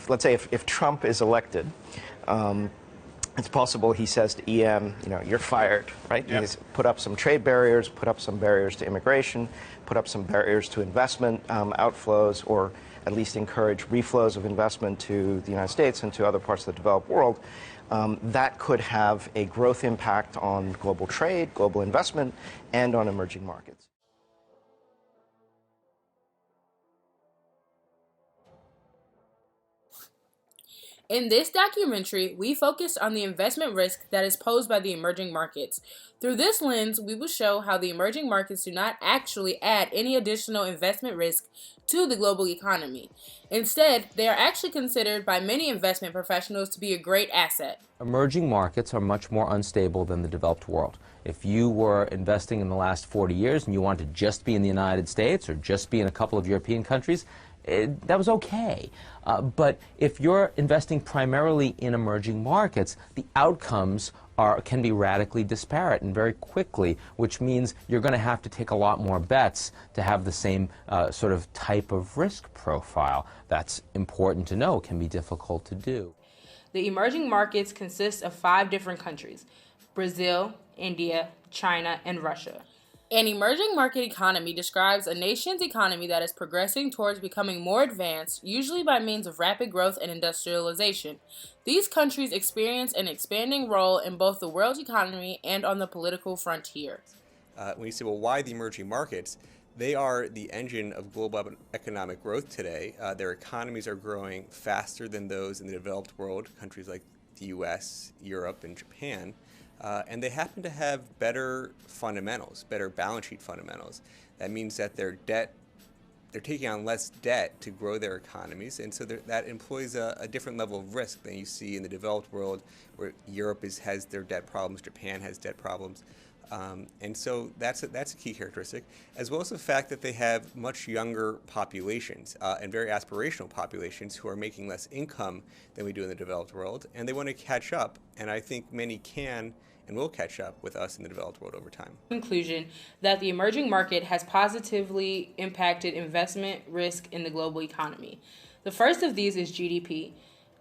Let's say if Trump is elected, it's possible he says to EM, you're fired, right? Yep. He's put up some trade barriers, put up some barriers to immigration, put up some barriers to investment outflows, or at least encourage reflows of investment to the United States and to other parts of the developed world. That could have a growth impact on global trade, global investment, and on emerging markets. In this documentary, we focused on the investment risk that is posed by the emerging markets. Through this lens, we will show how the emerging markets do not actually add any additional investment risk to the global economy. Instead, they are actually considered by many investment professionals to be a great asset. Emerging markets are much more unstable than the developed world. If you were investing in the last 40 years and you wanted to just be in the United States or just be in a couple of European countries, that was okay. But if you're investing primarily in emerging markets, the outcomes can be radically disparate and very quickly, which means you're going to have to take a lot more bets to have the same sort of type of risk profile. That's important to know, can be difficult to do. The emerging markets consist of 5 different countries: Brazil, India, China, and Russia. An emerging market economy describes a nation's economy that is progressing towards becoming more advanced, usually by means of rapid growth and industrialization. These countries experience an expanding role in both the world's economy and on the political frontier. When you say, well, why the emerging markets? They are the engine of global economic growth today. Their economies are growing faster than those in the developed world, countries like the US, Europe, and Japan. And they happen to have better fundamentals, better balance sheet fundamentals. That means that they're taking on less debt to grow their economies, and so that employs a different level of risk than you see in the developed world, where Europe has their debt problems, Japan has debt problems. And so that's a key characteristic, as well as the fact that they have much younger populations and very aspirational populations who are making less income than we do in the developed world, and they want to catch up, and I think many can and will catch up with us in the developed world over time. Conclusion that the emerging market has positively impacted investment risk in the global economy. The first of these is GDP.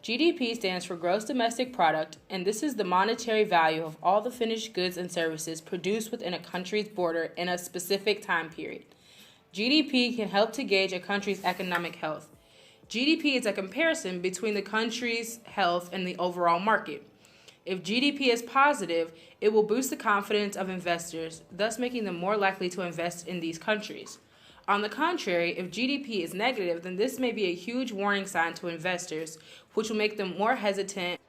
GDP stands for Gross Domestic Product, and this is the monetary value of all the finished goods and services produced within a country's border in a specific time period. GDP can help to gauge a country's economic health. GDP is a comparison between the country's health and the overall market. If GDP is positive, it will boost the confidence of investors, thus making them more likely to invest in these countries. On the contrary, if GDP is negative, then this may be a huge warning sign to investors, which will make them more hesitant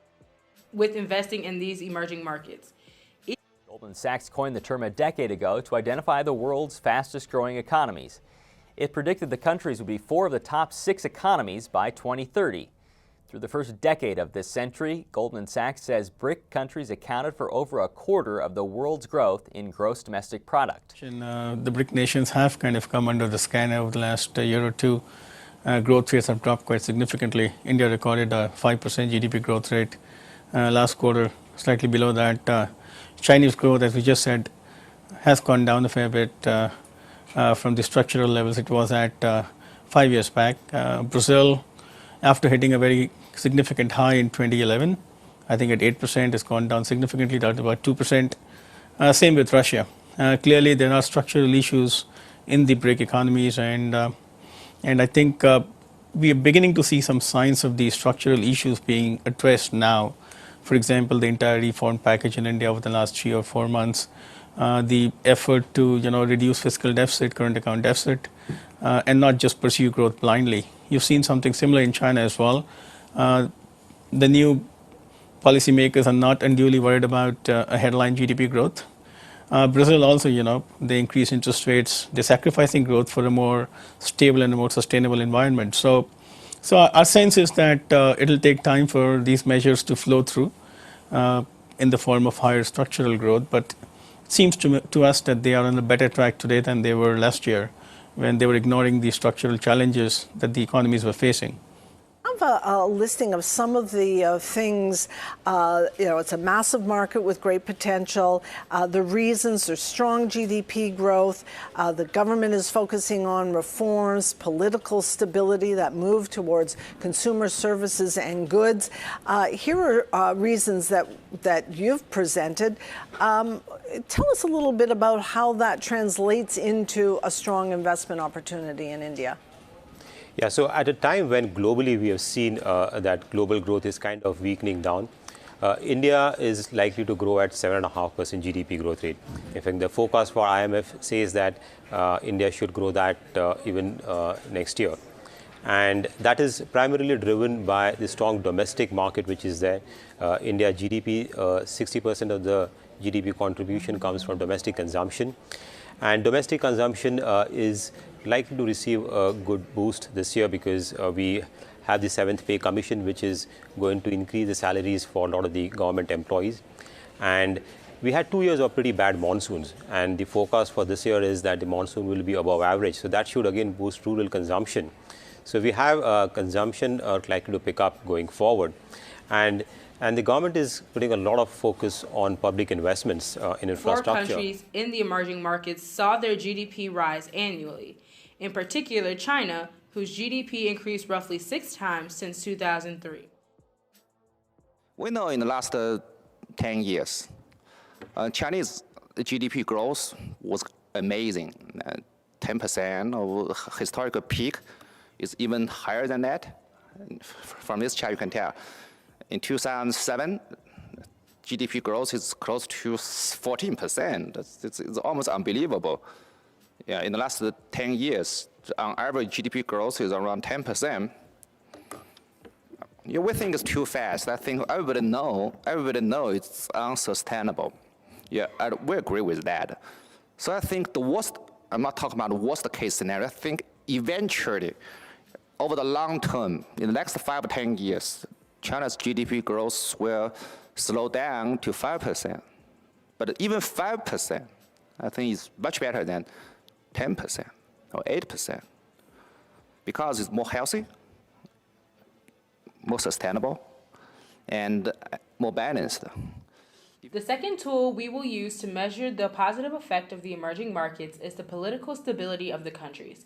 with investing in these emerging markets. Goldman Sachs coined the term a decade ago to identify the world's fastest growing economies. It predicted the countries would be 4 of the top 6 economies by 2030. Through the first decade of this century, Goldman Sachs says BRIC countries accounted for over a quarter of the world's growth in gross domestic product. The BRIC nations have kind of come under the scanner over the last year or two. Growth rates have dropped quite significantly. India recorded a 5% GDP growth rate last quarter, slightly below that. Chinese growth, as we just said, has gone down a fair bit from the structural levels it was at 5 years back. Brazil, after hitting a very significant high in 2011, I think at 8%, has gone down significantly down to about 2%. Same with Russia. Clearly, there are structural issues in the BRIC economies, and I think we are beginning to see some signs of these structural issues being addressed now. For example, the entire reform package in India over the last 3 or 4 months, the effort to reduce fiscal deficit, current account deficit, and not just pursue growth blindly. You've seen something similar in China as well. The new policymakers are not unduly worried about a headline GDP growth. Brazil also, they increase interest rates. They're sacrificing growth for a more stable and a more sustainable environment. So our sense is that it'll take time for these measures to flow through in the form of higher structural growth. But it seems to us that they are on a better track today than they were last year, when they were ignoring the structural challenges that the economies were facing. How have a listing of some of the things? It's a massive market with great potential. The reasons: there's strong GDP growth. The government is focusing on reforms, political stability, that move towards consumer services and goods. Here are reasons that you've presented. Tell us a little bit about how that translates into a strong investment opportunity in India. Yeah, so at a time when globally we have seen that global growth is kind of weakening down, India is likely to grow at 7.5% GDP growth rate. In fact, the forecast for IMF says that India should grow that even next year. And that is primarily driven by the strong domestic market which is there. India GDP, 60% of the GDP contribution comes from domestic consumption. And domestic consumption is likely to receive a good boost this year because we have the 7th pay commission, which is going to increase the salaries for a lot of the government employees. And we had 2 years of pretty bad monsoons, and the forecast for this year is that the monsoon will be above average. So that should again boost rural consumption. So we have consumption likely to pick up going forward. And the government is putting a lot of focus on public investments in infrastructure. 4 countries in the emerging markets saw their GDP rise annually. In particular, China, whose GDP increased roughly 6 times since 2003. We know in the last 10 years, Chinese GDP growth was amazing. 10% of historical peak is even higher than that. From this chart, you can tell. In 2007, GDP growth is close to 14%. It's almost unbelievable. Yeah, in the last 10 years, on average, GDP growth is around 10%. Yeah, we think it's too fast. I think everybody know it's unsustainable. Yeah, we agree with that. So I think the worst, I'm not talking about the worst case scenario, I think eventually, over the long term, in the next 5 or 10 years, China's GDP growth will slow down to 5%. But even 5%, I think is much better than 10% or 8%, because it's more healthy, more sustainable, and more balanced. The second tool we will use to measure the positive effect of the emerging markets is the political stability of the countries.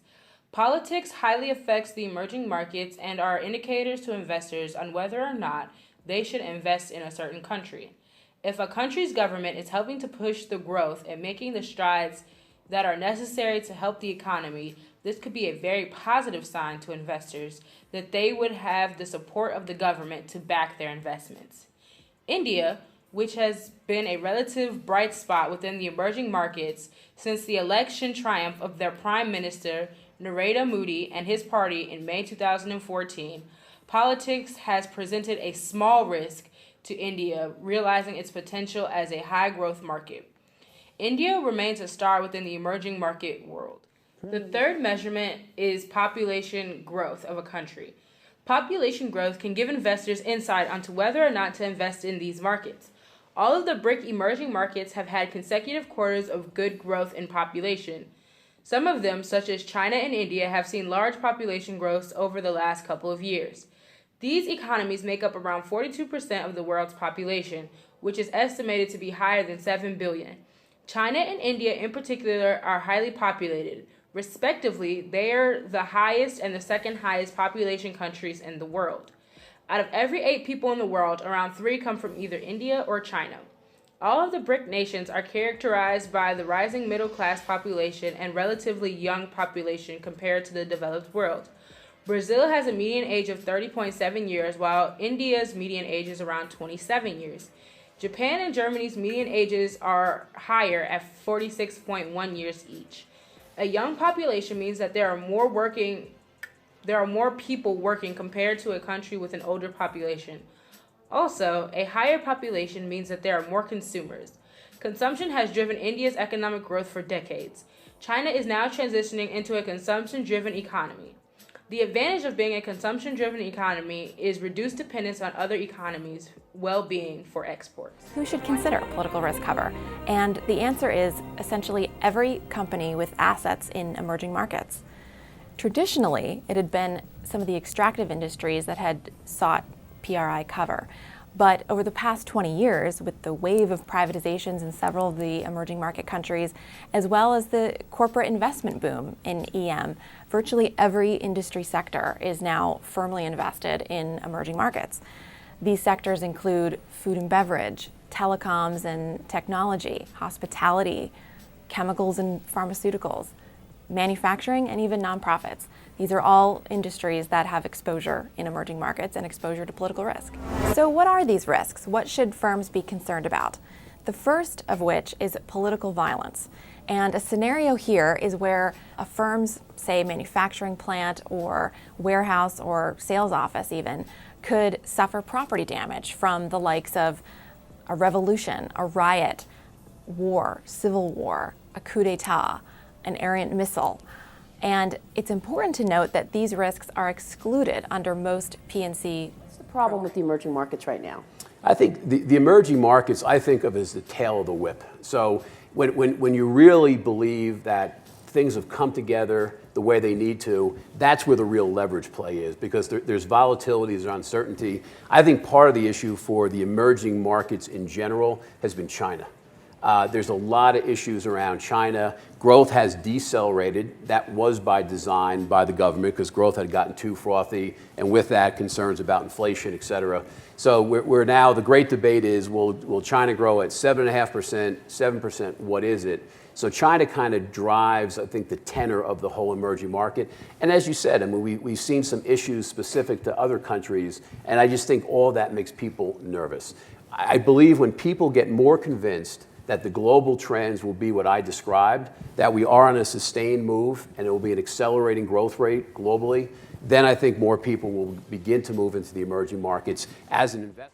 Politics highly affects the emerging markets and are indicators to investors on whether or not they should invest in a certain country. If a country's government is helping to push the growth and making the strides that are necessary to help the economy, this could be a very positive sign to investors that they would have the support of the government to back their investments. India, which has been a relative bright spot within the emerging markets since the election triumph of their Prime Minister Narendra Modi and his party in May 2014, politics has presented a small risk to India, realizing its potential as a high-growth market. India remains a star within the emerging market world. The third measurement is population growth of a country. Population growth can give investors insight onto whether or not to invest in these markets. All of the BRIC emerging markets have had consecutive quarters of good growth in population. Some of them, such as China and India, have seen large population growth over the last couple of years. These economies make up around 42% of the world's population, which is estimated to be higher than 7 billion. China and India in particular are highly populated. Respectively, they are the highest and the second highest population countries in the world. Out of every 8 people in the world, around 3 come from either India or China. All of the BRIC nations are characterized by the rising middle-class population and relatively young population compared to the developed world. Brazil has a median age of 30.7 years, while India's median age is around 27 years. Japan and Germany's median ages are higher at 46.1 years each. A young population means that there are more people working compared to a country with an older population. Also, a higher population means that there are more consumers. Consumption has driven India's economic growth for decades. China is now transitioning into a consumption-driven economy. The advantage of being a consumption-driven economy is reduced dependence on other economies' well-being for exports. Who should consider political risk cover? And the answer is essentially every company with assets in emerging markets. Traditionally, it had been some of the extractive industries that had sought PRI cover. But over the past 20 years, with the wave of privatizations in several of the emerging market countries, as well as the corporate investment boom in EM, virtually every industry sector is now firmly invested in emerging markets. These sectors include food and beverage, telecoms and technology, hospitality, chemicals and pharmaceuticals, manufacturing, and even nonprofits. These are all industries that have exposure in emerging markets and exposure to political risk. So what are these risks? What should firms be concerned about? The first of which is political violence. And a scenario here is where a firm's, say, manufacturing plant or warehouse or sales office even, could suffer property damage from the likes of a revolution, a riot, war, civil war, a coup d'etat, an errant missile. And it's important to note that these risks are excluded under most PNC. What's the problem with the emerging markets right now? I think the emerging markets, I think of as the tail of the whip. So when you really believe that things have come together the way they need to, that's where the real leverage play is, because there's volatility, there's uncertainty. I think part of the issue for the emerging markets in general has been China. There's a lot of issues around China. Growth has decelerated. That was by design by the government because growth had gotten too frothy, and with that, concerns about inflation, et cetera. So we're now, the great debate is, will China grow at 7.5%, 7%, what is it? So China kind of drives, I think, the tenor of the whole emerging market. And as you said, I mean, we've seen some issues specific to other countries, and I just think all that makes people nervous. I believe when people get more convinced that the global trends will be what I described, that we are on a sustained move and it will be an accelerating growth rate globally, then I think more people will begin to move into the emerging markets as an investment.